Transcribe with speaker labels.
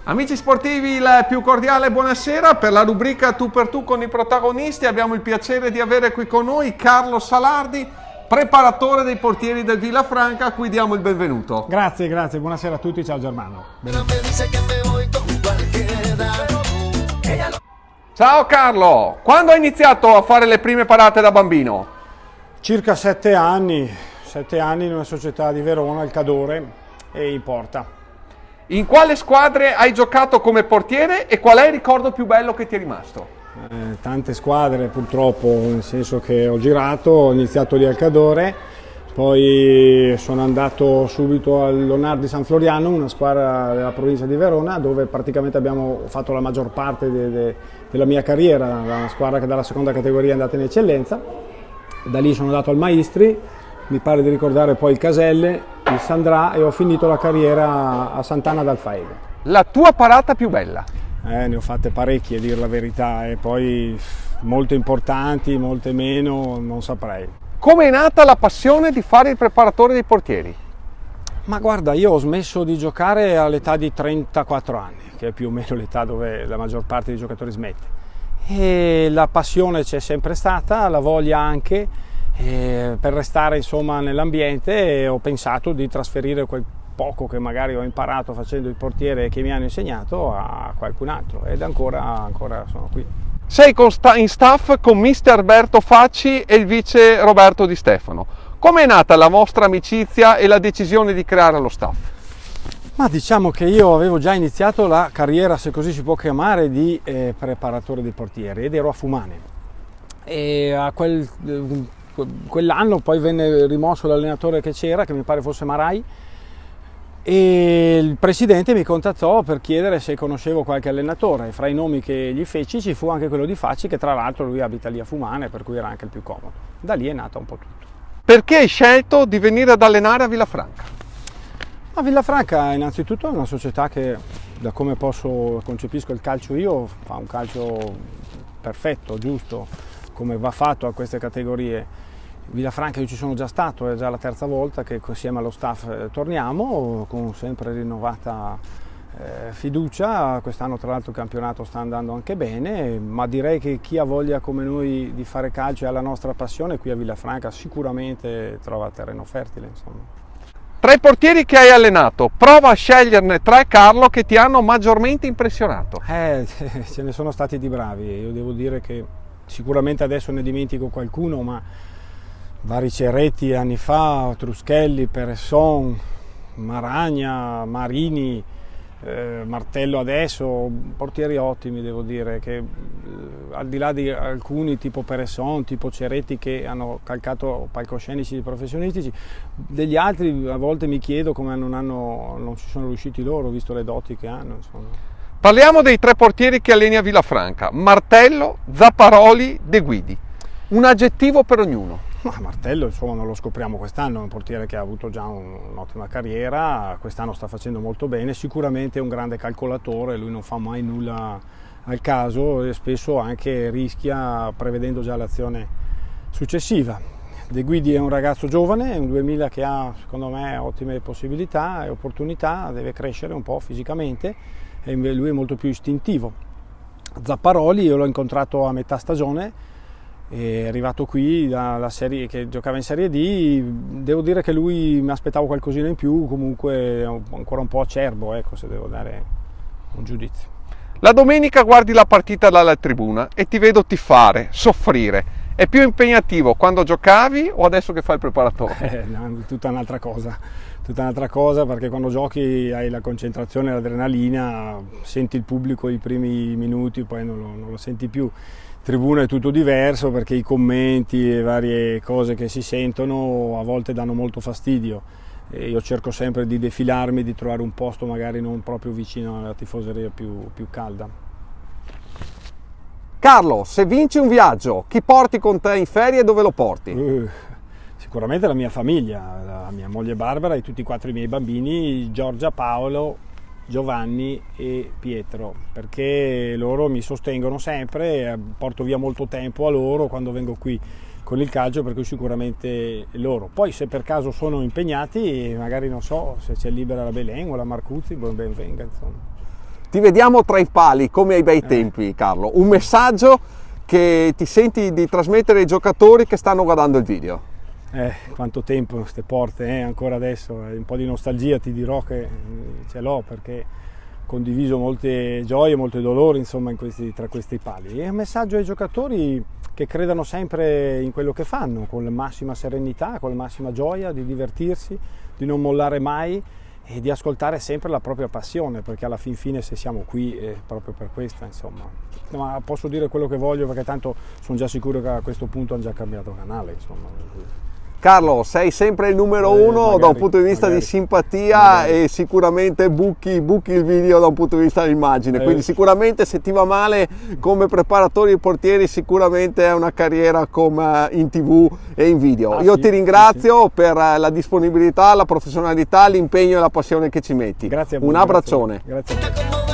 Speaker 1: Amici sportivi, il più cordiale buonasera. Per la rubrica Tu per Tu con i protagonisti abbiamo il piacere di avere qui con noi Carlo Salardi, preparatore dei portieri del Villafranca, a cui diamo il benvenuto.
Speaker 2: Grazie, buonasera a tutti, ciao Germano.
Speaker 1: Ciao Carlo, quando hai iniziato a fare le prime parate da bambino?
Speaker 2: Circa 7 anni in una società di Verona, il Cadore, e in porta.
Speaker 1: In quale squadre hai giocato come portiere e qual è il ricordo più bello che ti è rimasto?
Speaker 2: Tante squadre purtroppo, nel senso che ho girato, ho iniziato lì al Cadore, poi sono andato subito al Leonardo di San Floriano, una squadra della provincia di Verona, dove praticamente abbiamo fatto la maggior parte della mia carriera, una squadra che dalla seconda categoria è andata in eccellenza. Da lì sono andato al Maestri, mi pare di ricordare poi il Caselle, il Sandrà, e ho finito la carriera a Sant'Anna d'Alfaedo.
Speaker 1: La tua parata più bella?
Speaker 2: Ne ho fatte parecchie, a dir la verità, e poi molte importanti, molte meno, non saprei.
Speaker 1: Come è nata la passione di fare il preparatore dei portieri?
Speaker 2: Ma guarda, io ho smesso di giocare all'età di 34 anni, che è più o meno l'età dove la maggior parte dei giocatori smette. E la passione c'è sempre stata, la voglia anche, per restare insomma nell'ambiente, e ho pensato di trasferire quel poco che magari ho imparato facendo il portiere che mi hanno insegnato a qualcun altro, ed ancora sono qui.
Speaker 1: Sei in staff con mister Alberto Facci e il vice Roberto Di Stefano. Come è nata la vostra amicizia e la decisione di creare lo staff?
Speaker 2: Ma diciamo che io avevo già iniziato la carriera, se così si può chiamare, di preparatore dei portieri, ed ero a Fumane, e a quell'anno poi venne rimosso l'allenatore che c'era, che mi pare fosse Marai, e il presidente mi contattò per chiedere se conoscevo qualche allenatore. Fra i nomi che gli feci ci fu anche quello di Facci, che tra l'altro lui abita lì a Fumane, per cui era anche il più comodo. Da lì è nato un po' tutto.
Speaker 1: Perché hai scelto di venire ad allenare a Villafranca?
Speaker 2: A Villafranca innanzitutto è una società che, da come concepisco il calcio io, fa un calcio perfetto, giusto, come va fatto a queste categorie. Villafranca io ci sono già stato, è già la terza volta che assieme allo staff torniamo, con sempre rinnovata fiducia. Quest'anno tra l'altro il campionato sta andando anche bene, ma direi che chi ha voglia come noi di fare calcio e ha la nostra passione qui a Villafranca sicuramente trova terreno fertile, insomma.
Speaker 1: Tra i portieri che hai allenato, prova a sceglierne 3, Carlo, che ti hanno maggiormente impressionato.
Speaker 2: Ce ne sono stati di bravi, io devo dire che sicuramente adesso ne dimentico qualcuno, ma vari Ceretti anni fa, Truschelli, Peresson, Maragna, Marini, Martello adesso, portieri ottimi devo dire, che al di là di alcuni tipo Peresson, tipo Ceretti, che hanno calcato palcoscenici professionistici, degli altri a volte mi chiedo come non ci sono riusciti loro, visto le doti che hanno, insomma.
Speaker 1: Parliamo dei 3 portieri che alleni a Villafranca: Martello, Zapparoli, De Guidi. Un aggettivo per ognuno.
Speaker 2: Ma Martello insomma non lo scopriamo quest'anno, è un portiere che ha avuto già un'ottima carriera, quest'anno sta facendo molto bene, sicuramente è un grande calcolatore, lui non fa mai nulla al caso e spesso anche rischia prevedendo già l'azione successiva. De Guidi è un ragazzo giovane, è un 2000 che ha secondo me ottime possibilità e opportunità, deve crescere un po' fisicamente, e lui è molto più istintivo. Zapparoli io l'ho incontrato a metà stagione, è arrivato qui dalla serie che giocava in Serie D, devo dire che lui mi aspettavo qualcosina in più, comunque ancora un po' acerbo, ecco, se devo dare un giudizio.
Speaker 1: La domenica guardi la partita dalla tribuna e ti vedo tifare, soffrire. È più impegnativo quando giocavi o adesso che fai il preparatore?
Speaker 2: Tutta un'altra cosa, perché quando giochi hai la concentrazione, l'adrenalina, senti il pubblico i primi minuti, poi non lo senti più. Tribuna è tutto diverso, perché i commenti e varie cose che si sentono a volte danno molto fastidio, e io cerco sempre di defilarmi, di trovare un posto magari non proprio vicino alla tifoseria più calda.
Speaker 1: Carlo, se vinci un viaggio, chi porti con te in ferie e dove lo porti?
Speaker 2: Sicuramente la mia famiglia, la mia moglie Barbara e tutti e 4 i miei bambini, Giorgia, Paolo, Giovanni e Pietro, perché loro mi sostengono sempre, porto via molto tempo a loro quando vengo qui con il calcio, per cui sicuramente loro. Poi se per caso sono impegnati, magari non so, se c'è libera la Belen o la Marcuzzi, ben venga, insomma.
Speaker 1: Ti vediamo tra i pali come ai bei tempi, Carlo. Un messaggio che ti senti di trasmettere ai giocatori che stanno guardando il video.
Speaker 2: Quanto tempo queste porte, ancora adesso, un po' di nostalgia ti dirò che ce l'ho, perché ho condiviso molte gioie, molti dolori, insomma, tra questi pali. E un messaggio ai giocatori che credano sempre in quello che fanno, con la massima serenità, con la massima gioia, di divertirsi, di non mollare mai e di ascoltare sempre la propria passione, perché alla fin fine se siamo qui è proprio per questa, insomma. Ma posso dire quello che voglio, perché tanto sono già sicuro che a questo punto hanno già cambiato canale, insomma.
Speaker 1: Carlo, sei sempre il numero uno da un punto di vista di simpatia e sicuramente buchi il video da un punto di vista dell'immagine, quindi sicuramente se ti va male come preparatore di portieri sicuramente è una carriera come in TV e in video. Io ti ringrazio per la disponibilità, la professionalità, l'impegno e la passione che ci metti.
Speaker 2: Grazie a voi.
Speaker 1: Un abbraccione.
Speaker 2: Grazie.